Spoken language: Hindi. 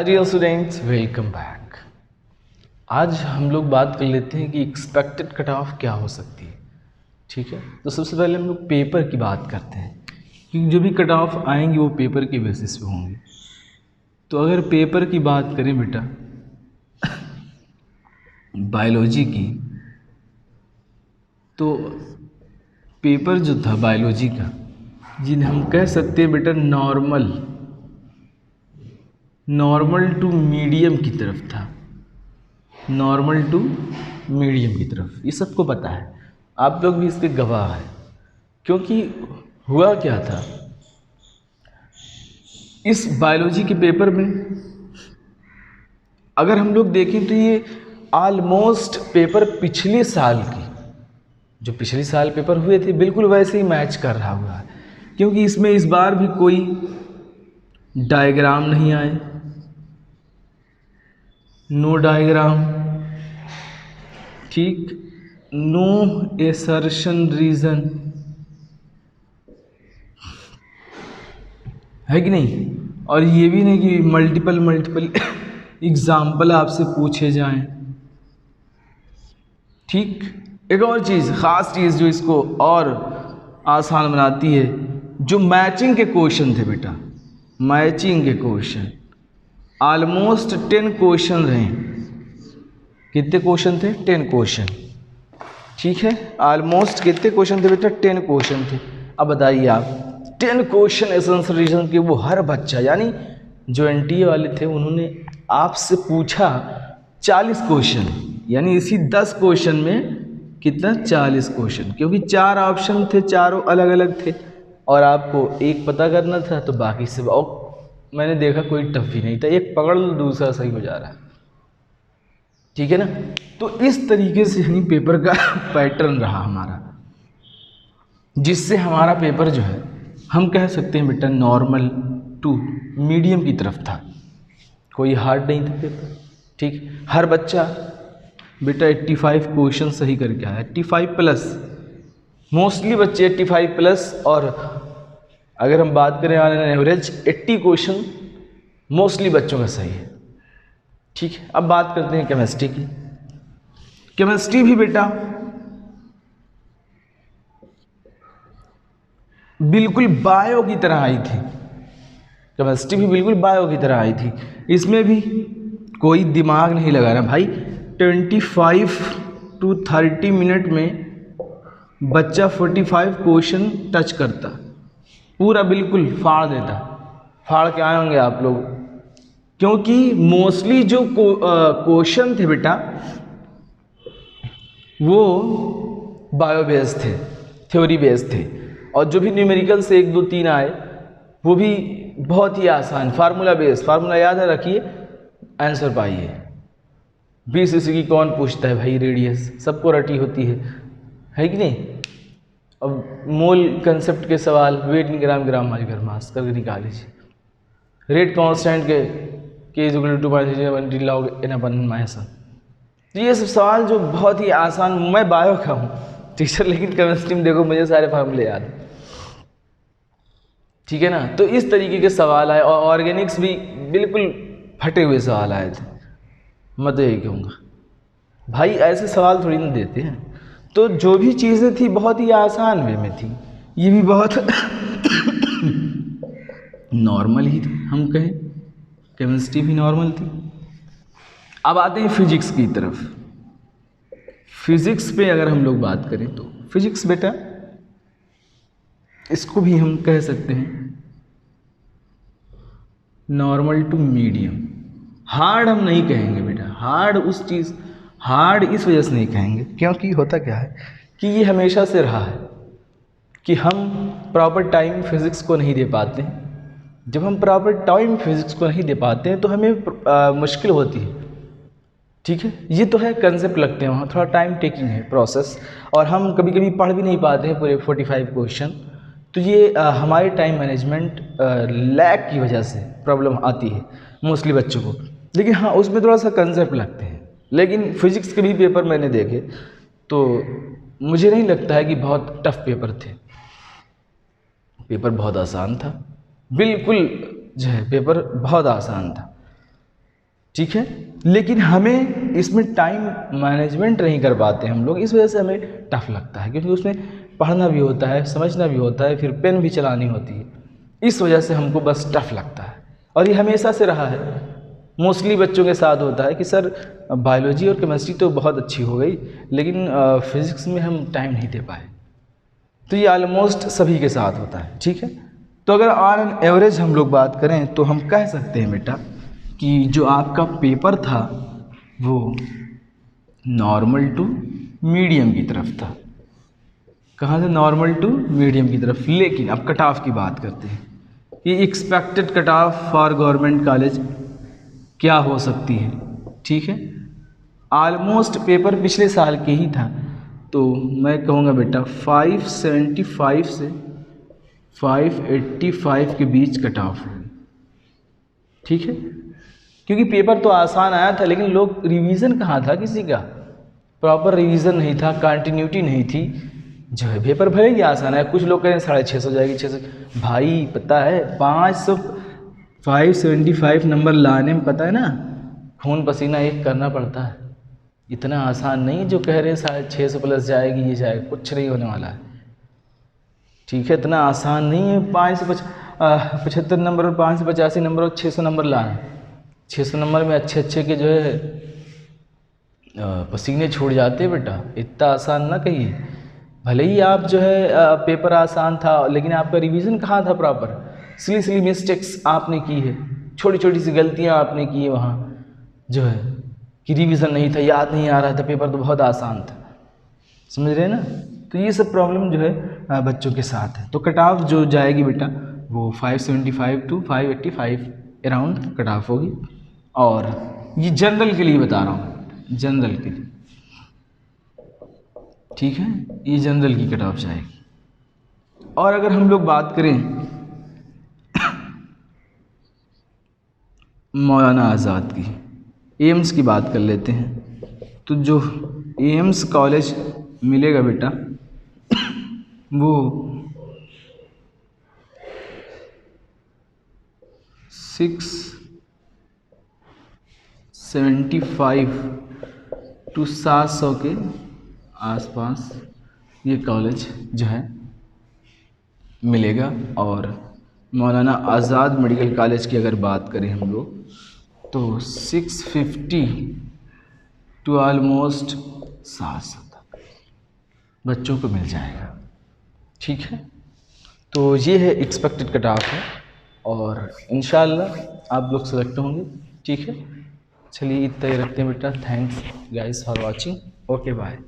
Dear students, welcome back. आज हम लोग बात कर लेते हैं कि एक्सपेक्टेड कट ऑफ क्या हो सकती है। ठीक है, तो सबसे पहले हम लोग पेपर की बात करते हैं क्योंकि जो भी कट ऑफ आएंगे वो पेपर के बेसिस पे होंगे। तो अगर पेपर की बात करें बेटा बायोलॉजी की, तो पेपर जो था बायोलॉजी का, जिन्हें हम कह सकते हैं बेटा नॉर्मल टू मीडियम की तरफ था। नॉर्मल टू मीडियम की तरफ, ये सबको पता है, आप लोग भी इसके गवाह हैं। क्योंकि हुआ क्या था, इस बायोलॉजी के पेपर में अगर हम लोग देखें तो ये ऑलमोस्ट पेपर पिछले साल की, जो पिछले साल पेपर हुए थे बिल्कुल वैसे ही मैच कर रहा हुआ है। क्योंकि इसमें इस बार भी कोई डायग्राम नहीं आए, नो डायग्राम, ठीक, नो एसर्शन रीजन, है कि नहीं। और ये भी नहीं कि मल्टीपल एग्जाम्पल आपसे पूछे जाएं। ठीक, एक और चीज़, ख़ास चीज़ जो इसको और आसान बनाती है, जो मैचिंग के क्वेश्चन थे बेटा, मैचिंग के क्वेश्चन ऑलमोस्ट 10 क्वेश्चन रहे। कितने क्वेश्चन थे? 10 क्वेश्चन। ठीक है, ऑलमोस्ट कितने क्वेश्चन थे बेटा? 10 क्वेश्चन थे। अब बताइए आप, 10 क्वेश्चन एसेंशियल रीजन के, वो हर बच्चा, यानी जो एनटीए वाले थे उन्होंने आपसे पूछा 40 क्वेश्चन, यानी इसी 10 क्वेश्चन में कितना? 40 क्वेश्चन। क्योंकि 4 ऑप्शन थे, चारों अलग अलग थे और आपको एक पता करना था, तो बाकी सब, और मैंने देखा कोई टफ ही नहीं था, एक पकड़ लो दूसरा सही हो जा रहा है। ठीक है ना। तो इस तरीके से ही पेपर का पैटर्न रहा हमारा, जिससे हमारा पेपर जो है हम कह सकते हैं बेटा नॉर्मल टू मीडियम की तरफ था। कोई हार्ड नहीं था पेपर। ठीक, हर बच्चा बेटा 85 क्वेश्चन सही करके आया, 85 प्लस, मोस्टली बच्चे 85 प्लस। और अगर हम बात करें on an average 80 question mostly बच्चों का सही है। ठीक है, अब बात करते हैं केमिस्ट्री की। केमिस्ट्री भी बेटा बिल्कुल बायो की तरह आई थी, केमिस्ट्री भी बिल्कुल बायो की तरह आई थी। इसमें भी कोई दिमाग नहीं लगाना भाई, 25 to 30 मिनट में बच्चा 45 क्वेश्चन टच करता, पूरा बिल्कुल फाड़ देता। फाड़ के आए होंगे आप लोग, क्योंकि मोस्टली जो क्वेश्चन थे बेटा वो बायो बेस्ड थे, थ्योरी बेस्ड थे। और जो भी न्यूमेरिकल से 1 2 3 आए वो भी बहुत ही आसान, फार्मूला बेस्ड, फार्मूला याद है, रखिए, आंसर पाइए। 20 ईस्वी की कौन पूछता है भाई? रेडियस सबको रटी होती है कि नहीं। अब मोल कंसेप्ट के सवाल, वेट इन ग्राम, ग्राम मास मास करके निकाल लीजिए। Rate constant K is equal to 2.1 log n upon minus. तो ये सब सवाल जो बहुत ही आसान, मैं बायो का हूँ टीचर, लेकिन केमिस्ट्री में देखो मुझे सारे फार्मूले याद हैं। ठीक है ना। तो इस तरीके के सवाल आए, और ऑर्गेनिक्स भी बिल्कुल फटे हुए सवाल आए थे। मैं तो यही कहूँगा भाई, ऐसे सवाल थोड़ी ना देते हैं। तो जो भी चीज़ें थी बहुत ही आसान वे में थी, ये भी बहुत नॉर्मल ही थी, हम कहें केमिस्ट्री भी नॉर्मल थी। अब आते हैं फिजिक्स की तरफ। फिजिक्स पे अगर हम लोग बात करें तो फिजिक्स बेटा, इसको भी हम कह सकते हैं नॉर्मल टू मीडियम। हार्ड हम नहीं कहेंगे बेटा, हार्ड इस वजह से नहीं कहेंगे क्योंकि होता क्या है कि ये हमेशा से रहा है कि हम प्रॉपर टाइम फिज़िक्स को नहीं दे पाते हैं। जब हम प्रॉपर टाइम फिज़िक्स को नहीं दे पाते हैं तो हमें मुश्किल होती है। ठीक है, ये तो है, कंसेप्ट लगते हैं वहाँ, थोड़ा टाइम टेकिंग है प्रोसेस, और हम कभी कभी पढ़ भी नहीं पाते हैं पूरे 45 क्वेश्चन। तो ये हमारे टाइम मैनेजमेंट लैक की वजह से प्रॉब्लम आती है मोस्टली बच्चों को। लेकिन हाँ, उसमें थोड़ा सा कंसेप्ट लगते हैं। लेकिन फिजिक्स के भी पेपर मैंने देखे तो मुझे नहीं लगता है कि बहुत टफ पेपर थे। पेपर बहुत आसान था, बिल्कुल जो है पेपर बहुत आसान था। ठीक है। लेकिन हमें इसमें टाइम मैनेजमेंट नहीं कर पाते हम लोग, इस वजह से हमें टफ लगता है, क्योंकि उसमें पढ़ना भी होता है, समझना भी होता है, फिर पेन भी चलानी होती है, इस वजह से हमको बस टफ लगता है। और ये हमेशा से रहा है, मोस्टली बच्चों के साथ होता है कि सर बायोलॉजी और केमिस्ट्री तो बहुत अच्छी हो गई, लेकिन फिज़िक्स में हम टाइम नहीं दे पाए। तो ये ऑलमोस्ट सभी के साथ होता है, ठीक है। तो अगर ऑन एन एवरेज हम लोग बात करें तो हम कह सकते हैं बेटा कि जो आपका पेपर था वो नॉर्मल टू मीडियम की तरफ था। कहाँ से? नॉर्मल टू मीडियम की तरफ। लेकिन अब कट ऑफ की बात करते हैं कि expected cut off for government college क्या हो सकती है, ठीक है। ऑलमोस्ट पेपर पिछले साल के ही था, तो मैं कहूँगा बेटा 575 से 585 के बीच कट ऑफ है, ठीक है। क्योंकि पेपर तो आसान आया था, लेकिन लोग रिवीजन कहाँ था, किसी का प्रॉपर रिवीजन नहीं था, कंटिन्यूटी नहीं थी। जो है पेपर भले ही आसान है, कुछ लोग कह रहे हैं 650 जाएगी, 600। भाई पता है 575 नंबर लाने में पता है ना, खून पसीना एक करना पड़ता है। इतना आसान नहीं जो कह रहे हैं 650 प्लस जाएगी, ये जाएगा, कुछ नहीं होने वाला है, ठीक है। इतना आसान नहीं है 575 नंबर और 585 नंबर और 600 नंबर लाना। 600 नंबर में अच्छे अच्छे के जो है पसीने छूट जाते हैं बेटा, इतना आसान ना कहिए। भले ही आप जो है पेपर आसान था, लेकिन आपका रिवीजन कहाँ था प्रॉपर। सिली मिस्टेक्स आपने की है, छोटी छोटी सी गलतियाँ आपने की है वहाँ, जो है कि रिवीजन नहीं था, याद नहीं आ रहा था, पेपर तो बहुत आसान था, समझ रहे हैं ना। तो ये सब प्रॉब्लम जो है बच्चों के साथ है। तो कट ऑफ जो जाएगी बेटा वो 575 टू 585 अराउंड कट ऑफ होगी। और ये जनरल के लिए बता रहा हूँ, जनरल के लिए, ठीक है। ये जनरल की कट ऑफ जाएगी। और अगर हम लोग बात करें मौलाना आज़ाद की, एम्स की बात कर लेते हैं। तो जो एम्स कॉलेज मिलेगा बेटा वो 675 टू 700 के आसपास ये कॉलेज जो है मिलेगा। और मौलाना आज़ाद मेडिकल कॉलेज की अगर बात करें हम लोग तो 650 टू ऑलमोस्ट 700 तक बच्चों को मिल जाएगा, ठीक है। तो ये है एक्सपेक्टेड कट ऑफ है, और इंशाल्लाह आप लोग सेलेक्ट होंगे, ठीक है। चलिए इतना ही रखते हैं बेटा। Thanks guys for watching, okay bye.